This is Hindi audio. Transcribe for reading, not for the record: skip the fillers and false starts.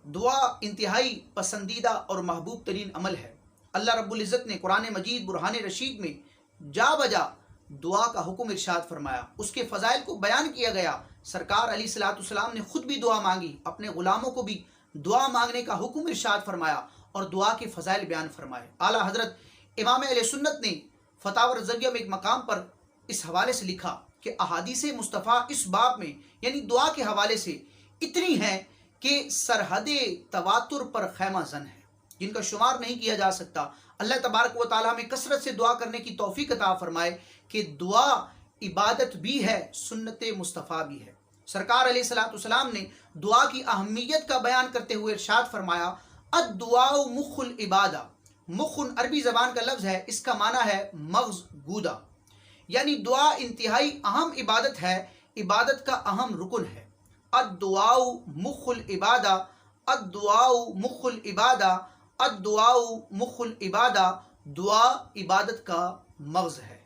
दुआ इंतहाई पसंदीदा और महबूब तरीन अमल है। अल्लाह रब्बुल इज़्ज़त ने कुरान मजीद बुरहान रशीद में जा बजा दुआ का हुक्म इरशाद फरमाया। उसके फ़ज़ाइल को बयान किया गया। सरकार अलैहिस्सलाम ने खुद भी दुआ मांगी, अपने ग़ुलामों को भी दुआ मांगने का हुक्म इरशाद फरमाया और दुआ के फ़ज़ाइल बयान फरमाए। आला हज़रत इमाम अहले सुन्नत ने फ़तावा ज़रिया में एक मकाम पर इस हवाले से लिखा कि अहादीसे मुस्तफ़ा इस बाब में यानी दुआ के हवाले से इतनी हैं कि सरहदे तवातुर पर खैमा जन है, जिनका शुमार नहीं किया जा सकता। अल्लाह तबारक व तआला हमें कसरत से दुआ करने की तौफीक अता फरमाए कि दुआ इबादत भी है, सुन्नत मुस्तफ़ा भी है। सरकार अलैहिस्सलाम ने दुआ की अहमियत का बयान करते हुए इरशाद फरमाया, अद्दुआउ मुखुल इबादा। मुखुन अरबी ज़बान का लफ्ज़ है, इसका माना है मग़ज़ गूदा, यानी दुआ इंतहाई अहम इबादत है, इबादत का अहम रुकन है। अद्दुआउ मुखुल इबादा, अद्दुआउ मुखुल इबादा, अद्दुआउ मुखुल इबादा। दुआ इबादत का मग़ज़ है।